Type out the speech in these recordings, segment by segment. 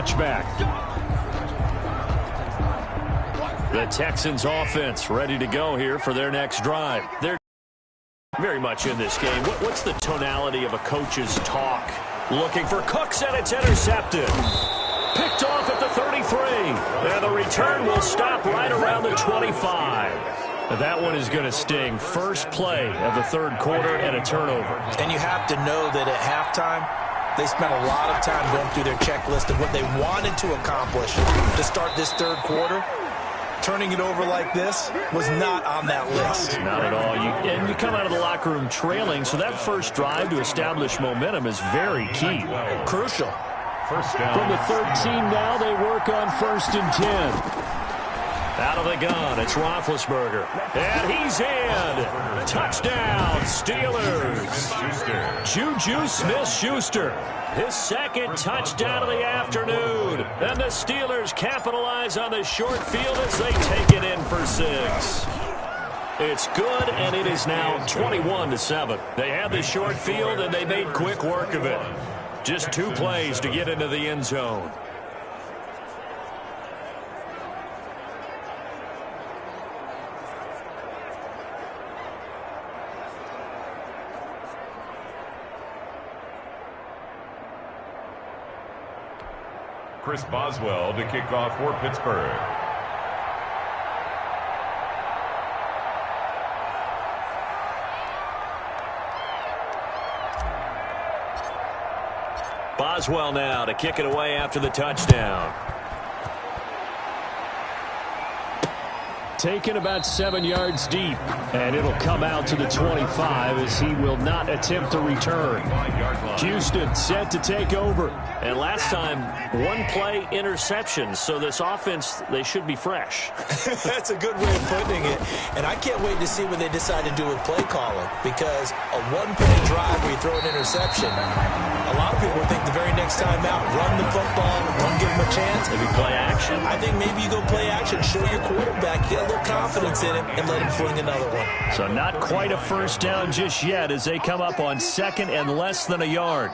touchback. The Texans offense ready to go here for their next drive. They're very much in this game. What's the tonality of a coach's talk? Looking for Cooks, and it's intercepted. Picked off at the 33. And the return will stop right around the 25. That one is going to sting. First play of the third quarter and a turnover. And you have to know that at halftime, they spent a lot of time going through their checklist of what they wanted to accomplish to start this third quarter. Turning it over like this was not on that list. Not at all. And you come out of the locker room trailing, so that first drive to establish momentum is very key. Crucial. First down. From the 13 now, they work on 1st and 10. Out of the gun, it's Roethlisberger. And he's in. Touchdown, Steelers. Juju Smith-Schuster. His second touchdown of the afternoon. And the Steelers capitalize on the short field as they take it in for 6. It's good, and it is now 21-7. They had the short field, and they made quick work of it. Just 2 plays to get into the end zone. Chris Boswell to kick off for Pittsburgh. Boswell now to kick it away after the touchdown. Taken about 7 yards deep, and it'll come out to the 25 as he will not attempt to return. Houston set to take over. And last time, 1 play interception, so this offense, they should be fresh. That's a good way of putting it. And I can't wait to see what they decide to do with play calling, because a 1-play drive where you throw an interception, a lot of people think the very next time out, run the football, don't give them a chance. Maybe play action. I think maybe you go play action, show your quarterback, get a little confidence in him, and let him fling another one. So not quite a first down just yet as they come up on 2nd and less than a yard.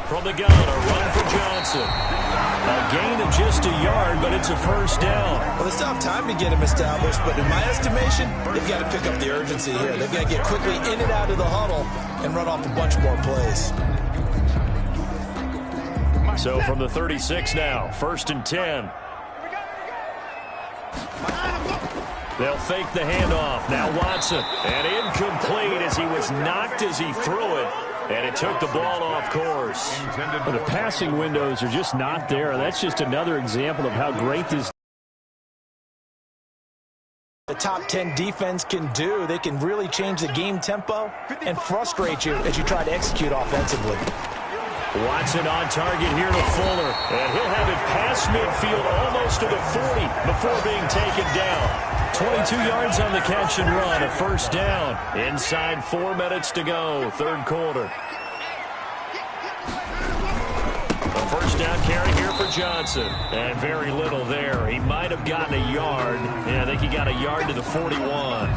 From the gun, a run for Johnson. A gain of just a yard, but it's a first down. Well, they still have time to get him established, but in my estimation, they've got to pick up the urgency here. They've got to get quickly in and out of the huddle and run off a bunch more plays. So from the 36 now, 1st and 10. They'll fake the handoff. Now Watson. And incomplete as he was knocked as he threw it. And it took the ball off course. But the passing windows are just not there. That's just another example of how great this the top 10 defense can do. They can really change the game tempo and frustrate you as you try to execute offensively. Watson on target here to Fuller. And he'll have it past midfield almost to the 40 before being taken down. 22 yards on the catch and run, a first down. Inside 4 minutes to go, third quarter. A first down carry here for Johnson. And very little there. He might have gotten a yard. Yeah, I think he got a yard to the 41.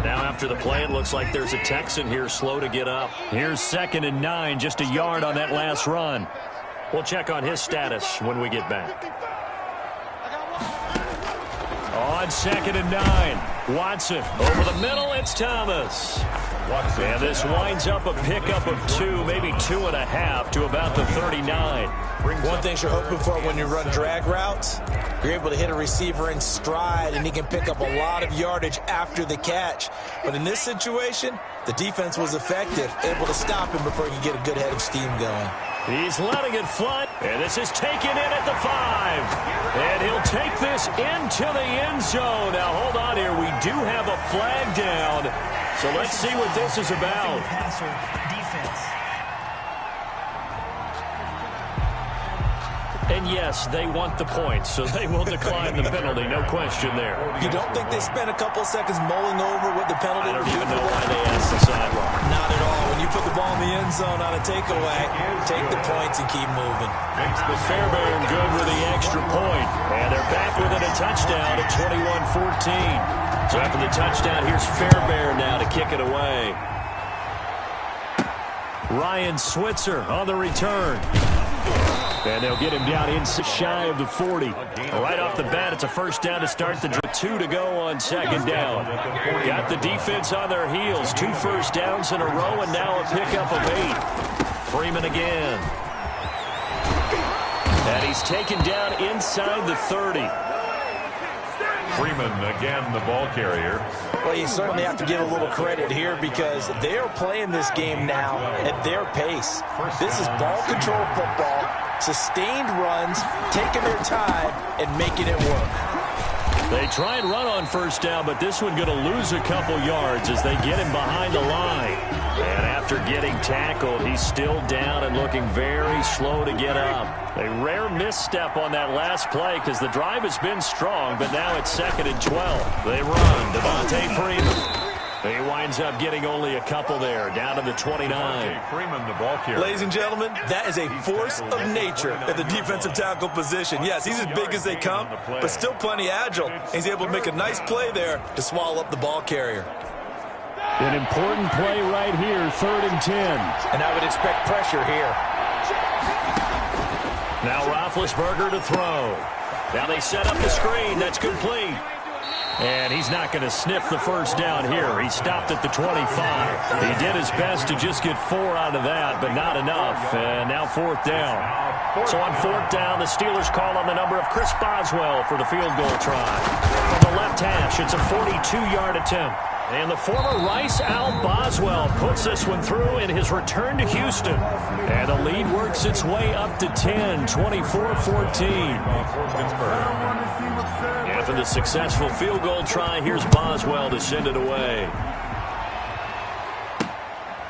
Now after the play, it looks like there's a Texan here slow to get up. Here's 2nd and 9, just a yard on that last run. We'll check on his status when we get back. On 2nd and 9, Watson over the middle, it's Thomas. And this winds up a pickup of 2, maybe 2.5 to about the 39. One thing you're hoping for when you run drag routes, you're able to hit a receiver in stride and he can pick up a lot of yardage after the catch. But in this situation, the defense was effective, able to stop him before he could get a good head of steam going. He's letting it fly, and this is taken in at the 5. And he'll take this into the end zone. Now, hold on here. We do have a flag down. So let's see what this is about. And yes, they want the points, so they will decline the penalty. No question there. You don't think they spent a couple seconds mulling over what the penalty I would don't do? even know why they asked the sideline. Not at all. When you put the ball in the end zone on a takeaway, take the points and keep moving. Fairbairn good with the extra point. And they're back within a touchdown at 21-14. So after the touchdown, here's Fairbairn now to kick it away. Ryan Switzer on the return. And they'll get him down in shy of the 40. Right off the bat, it's a first down to start the drive. 2 to go on second down. Got the defense on their heels. 2 first downs in a row, and now a pickup of 8. Freeman again. And he's taken down inside the 30. Freeman, again, the ball carrier. Well, you certainly have to give a little credit here because they are playing this game now at their pace. This is ball control football, sustained runs, taking their time, and making it work. They try and run on first down, but this one going to lose a couple yards as they get him behind the line. And after getting tackled, he's still down and looking very slow to get up. A rare misstep on that last play because the drive has been strong, but now it's 2nd and 12. They run. Devontae Freeman. He winds up getting only a couple there, down to the 29. Freeman, the ball carrier. Ladies and gentlemen, that is a force of nature at the defensive tackle position. Yes, he's as big as they come, but still plenty agile. He's able to make a nice play there to swallow up the ball carrier. An important play right here, 3rd and 10. And I would expect pressure here. Now Roethlisberger to throw. Now they set up the screen. That's complete. And he's not going to sniff the first down here. He stopped at the 25. He did his best to just get 4 out of that, but not enough. And now 4th down. So on 4th down, the Steelers call on the number of Chris Boswell for the field goal try. From the left hash, it's a 42-yard attempt. And the former Rice Al Boswell puts this one through in his return to Houston. And the lead works its way up to 10, 24-14. After the successful field goal try, here's Boswell to send it away.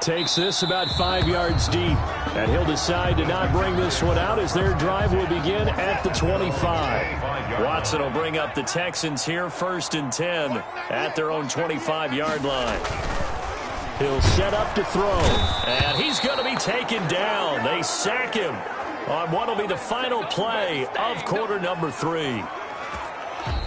Takes this about 5 yards deep. And he'll decide to not bring this one out as their drive will begin at the 25. Watson will bring up the Texans here, 1st and 10 at their own 25-yard line. He'll set up to throw. And he's going to be taken down. They sack him on what will be the final play of quarter number 3.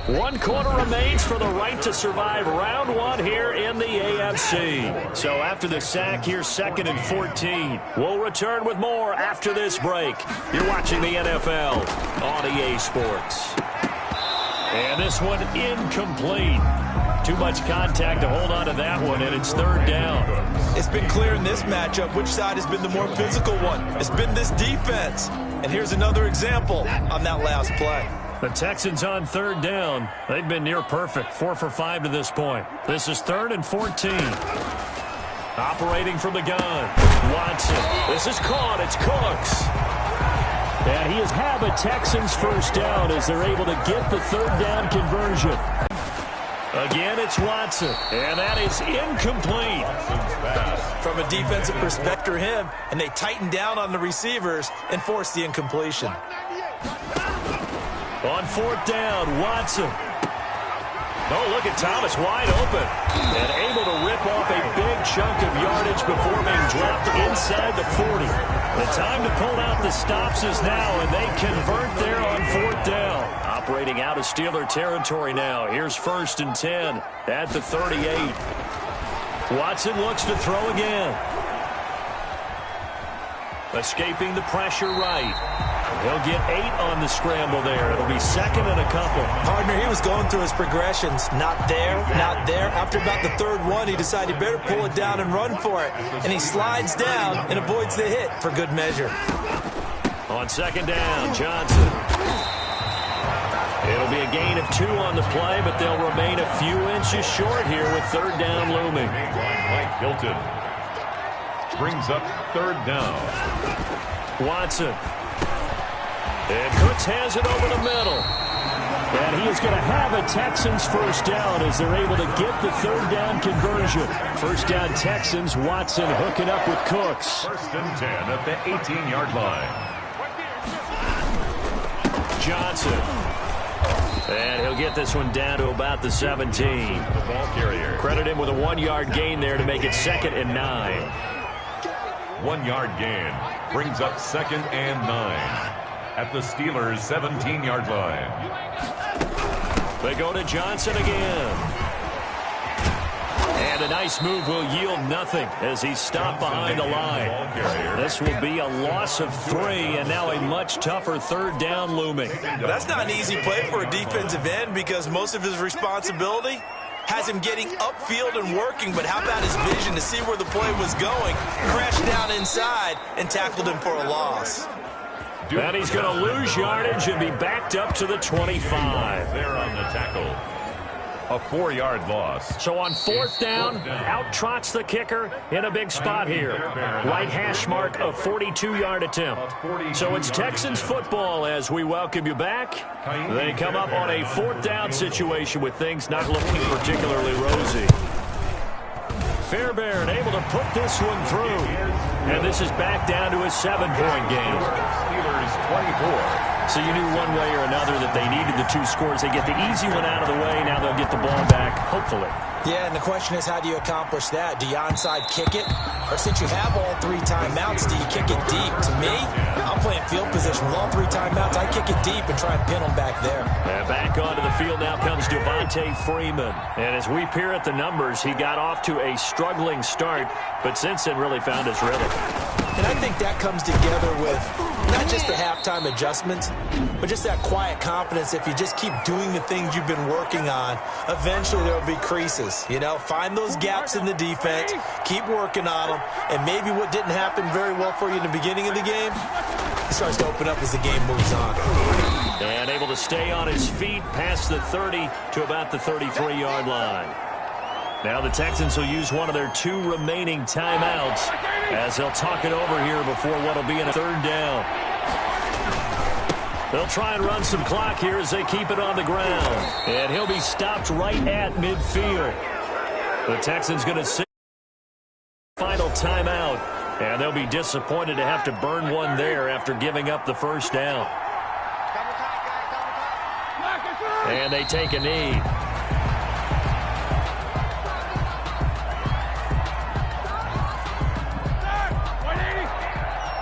1 quarter remains for the right to survive round 1 here in the AFC. So after the sack, here's 2nd and 14. We'll return with more after this break. You're watching the NFL on EA Sports. And this one incomplete. Too much contact to hold on to that one, and it's 3rd down. It's been clear in this matchup which side has been the more physical one. It's been this defense. And here's another example on that last play. The Texans on 3rd down. They've been near perfect, 4 for 5 to this point. This is 3rd and 14. Operating from the gun. Watson. This is caught. It's Cooks. And he has had the Texans first down as they're able to get the 3rd down conversion. Again, it's Watson. And that is incomplete. From a defensive perspective, him, and they tighten down on the receivers and force the incompletion. On 4th down, Watson. Oh, look at Thomas wide open. And able to rip off a big chunk of yardage before being dropped inside the 40. The time to pull out the stops is now, and they convert there on 4th down. Operating out of Steeler territory now. Here's 1st and 10 at the 38. Watson looks to throw again. Escaping the pressure right. He'll get 8 on the scramble there. It'll be 2nd and a couple. Partner, he was going through his progressions. Not there, not there. After about the 3rd one, he decided he better pull it down and run for it. And he slides down and avoids the hit for good measure. On 2nd down, Johnson. It'll be a gain of 2 on the play, but they'll remain a few inches short here with 3rd down looming. Mike Hilton brings up 3rd down. Watson. And Cooks has it over the middle. And he is going to have a Texans first down as they're able to get the 3rd down conversion. First down Texans, Watson hooking up with Cooks. 1st and 10 at the 18-yard line. Johnson. And he'll get this one down to about the 17. The ball carrier. Credit him with a 1-yard gain there to make it 2nd and 9. 1-yard gain brings up 2nd and 9. At the Steelers' 17-yard line. They go to Johnson again. And a nice move will yield nothing as he's stopped behind the line. This will be a loss of 3, and now a much tougher third down looming. Well, that's not an easy play for a defensive end because most of his responsibility has him getting upfield and working, but how about his vision to see where the play was going, crashed down inside, and tackled him for a loss. And he's going to lose yardage and be backed up to the 25. There on the tackle. A 4-yard loss. So on 4th down, out trots the kicker in a big spot here. Right hash mark, a 42-yard attempt. So it's Texans football as we welcome you back. They come up on a 4th down situation with things not looking particularly rosy. Fairbairn able to put this one through. And this is back down to a 7-point game. Steelers 24. So you knew one way or another that they needed the 2 scores. They get the easy one out of the way. Now they'll get the ball back, hopefully. Yeah, and the question is, how do you accomplish that? Do you onside kick it? Or since you have all 3 timeouts, do you kick it deep? To me, I'm playing field position with all 3 timeouts. I kick it deep and try and pin them back there. And back onto the field now comes Devontae Freeman. And as we peer at the numbers, he got off to a struggling start, but since then really found his rhythm. And I think that comes together with not just the halftime adjustments, but just that quiet confidence. If you just keep doing the things you've been working on, eventually there will be creases. You know, find those gaps in the defense, keep working on them, and maybe what didn't happen very well for you in the beginning of the game, it starts to open up as the game moves on. And able to stay on his feet past the 30 to about the 33-yard line. Now the Texans will use one of their 2 remaining timeouts as they'll talk it over here before what will be in a 3rd down. They'll try and run some clock here as they keep it on the ground. And he'll be stopped right at midfield. The Texans going to sit final timeout. And they'll be disappointed to have to burn one there after giving up the 1st down. And they take a knee.